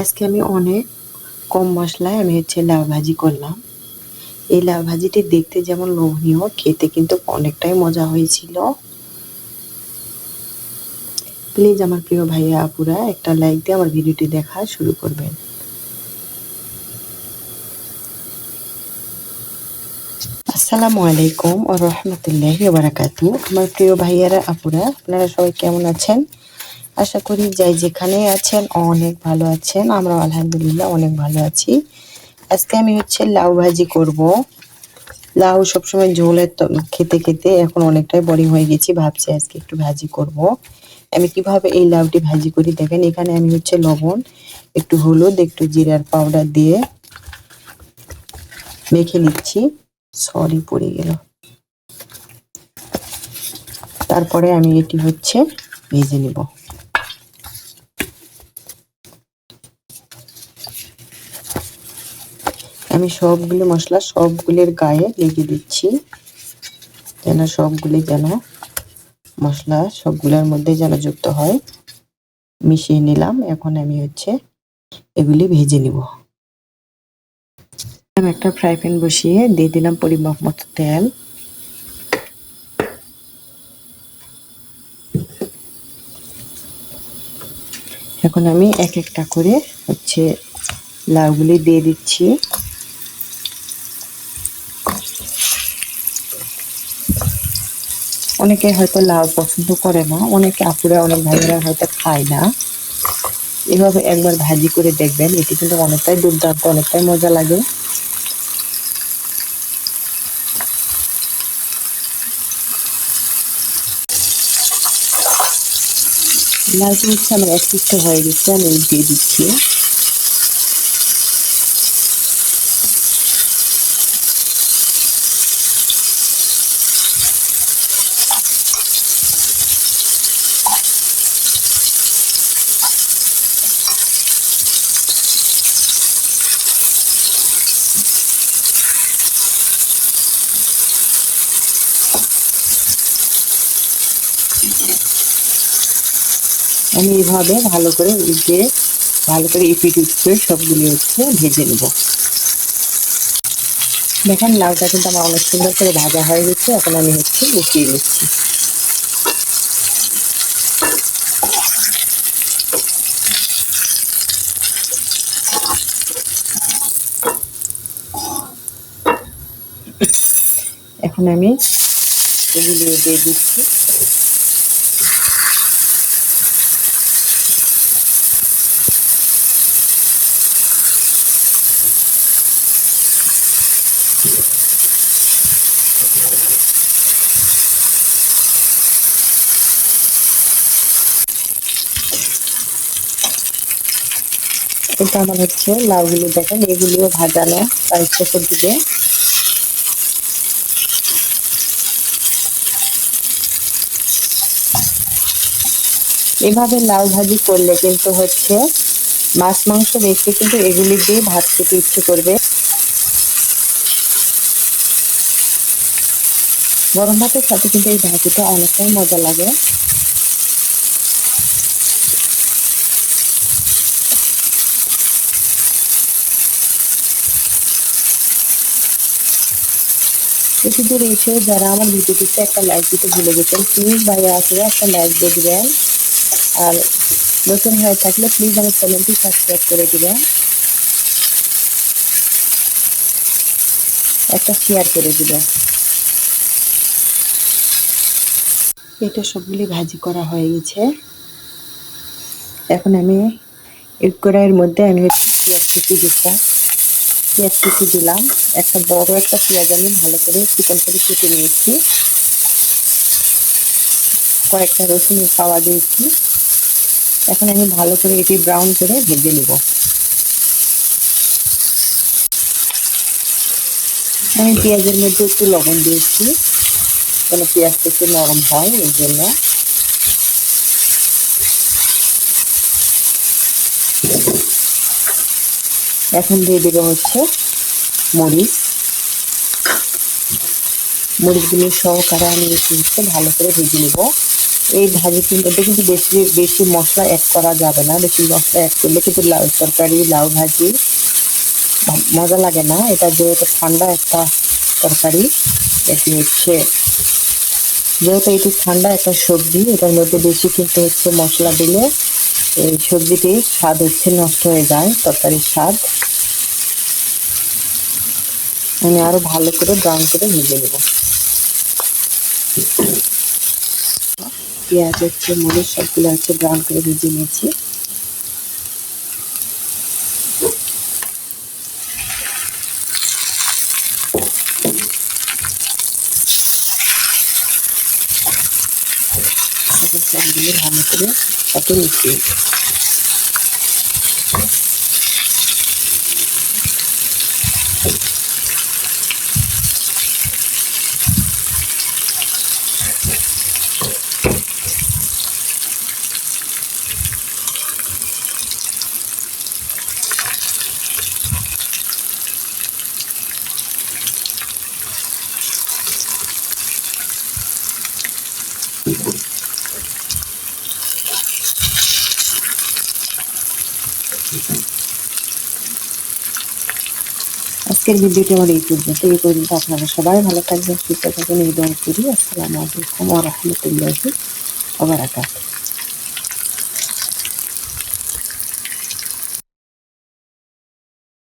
আজকে আমি অনেক কম মশলায় লাউ ভাজি করলাম। এই লাউ ভাজিটি দেখতে যেমন লোভনীয়, খেতে কিন্তু অনেকটাই মজা হয়েছিল। প্লিজ আমার প্রিয় ভাইয়া আপুরা একটা লাইক দিয়ে আমার ভিডিওটি দেখা শুরু করবেন। আসসালামু আলাইকুম ওয়া রাহমাতুল্লাহি ওয়া বারাকাতুহু। আমার প্রিয় ভাইয়ারা আপুরা, আপনারা সবাই কেমন আছেন? আশা করি যাই যেখানেই আছেন অনেক ভালো আছেন। আমরাও আলহামদুলিল্লাহ অনেক ভালো আছি। আজকে আমি লাউ ভাজি করব। লাউ সবসময় ঝোলের খেতে খেতে এখন অনেকটাই বোরিং হয়ে গেছি, ভাবছি আজকে একটু ভাজি করব। আমি কিভাবে এই লাউটি ভাজি করি দেখেন। এখানে আমি লবণ, একটু হলুদ, একটু জিরার পাউডার দিয়ে মেখে নিচ্ছি। সরি পড়ে গেল। তারপরে আমি এটি ভেজে নিব। আমি সবগুলো মশলা সবগুলোর গায়ে লেগে দিচ্ছি, যেন মশলা সবগুলোর মধ্যে যেন যুক্ত হয়। মিশিয়ে নিলাম। এখন আমি এগুলি ভেজে নিব। একটা ফ্রাই প্যান বসিয়ে দিয়ে দিলাম পরিমাপ মতো তেল। এখন আমি এক একটা করে লাউগুলি দিয়ে দিচ্ছি। অনেকে হয়তো লাউ পছন্দ করে না, অনেকে আপুরা অনেক ভাইয়েরা হয়তো খায় না। এভাবে একবার ভাজি করে দেখবেন, এটি কিন্তু অনেকটাই দুর্দান্ত, অনেকটাই মজা লাগে। লাউটি আমার এক পিঠটা হয়ে গেছে, আমি দিয়ে দিচ্ছি। আমি এভাবে ভালো করে এপিট উপিট করে সবগুলি ভেজে নেব। দেখেন লাউটা কিন্তু আমার অনেক সুন্দর করে ভাজা হয়ে গেছে। এখন আমি উঠিয়ে নিচ্ছি। এখন আমি এগুলি দিয়ে দিচ্ছি। এটা আমার লাউগুলো দেখেন, এগুলিও ভাজানো তার শেষের দিকে। এভাবে লাউ ভাজি করলে কিন্তু মাছ মাংস রেখে কিন্তু এগুলি দিয়ে ভাত খেতে ইচ্ছে করবে। গরম ভাতের সাথে কিন্তু এই ভাজিটা অনেকটাই মজা লাগে। এটি রয়েছে যারা আমার ভিডিওটিতে একটা লাইক দিতে ভুলে গেছেন, প্লিজ ভাইয়া আসলে একটা লাইক দিয়ে দিবেন। আর নতুন হয়ে থাকলে প্লিজ আমার চ্যানেলটি সাবস্ক্রাইব করে দিবেন, একটা শেয়ার করে দিবেন। এটা সবগুলি ভাজি করা হয়ে গেছে। এখন আমি এক কড়াইয়ের মধ্যে পেঁয়াজ কুচি দিলাম। একটা বড় একটা পেঁয়াজ আমি ভালো করে চিকন করে কেটে নিয়েছি। কয়েকটা রসুনের পাওয়া দিয়েছি। এখন আমি ভালো করে এটি ব্রাউন করে ভেজে নিব। আমি পেঁয়াজের মধ্যে একটু লবণ দিয়েছি, যেন পেঁয়াজটা একটু নরম হয়, এই জন্য। এখন দিয়ে দেবো মরিচ। মরিচগুলো সহকারে আমি একটু ভালো করে ভেজে নেব। এই ভাজি কিন্তু কিন্তু বেশি বেশি মশলা অ্যাড করা যাবে না। বেশি মশলা অ্যাড করলে কিন্তু লাউ তরকারি, লাউ ভাজি মজা লাগে না। এটা যেহেতু ঠান্ডা একটা তরকারি, এটি হচ্ছে যেহেতু এটি ঠান্ডা একটা সবজি, এটার মধ্যে বেশি কিন্তু হচ্ছে মশলা দিলে এই সবজিটির স্বাদ হচ্ছে নষ্ট হয়ে যায়, তরকারির স্বাদ। আমি আরো ভালো করে ব্রাউন করে ভেজে নেব। পেঁয়াজ হচ্ছে, মরিচ সবগুলো হচ্ছে ব্রাউন করে ভেজে নিয়েছি। সবগুলো ভালো করে সাথে মিশিয়ে আজকের ভিডিওটি আমার এই পর্যন্ত। আপনারা সবাই ভালো থাকবেন, সুস্থ থাকবেন, এই দোয়া করি। আসসালামু আলাইকুম ওয়া রাহমাতুল্লাহি ওয়া বারাকাতুহু।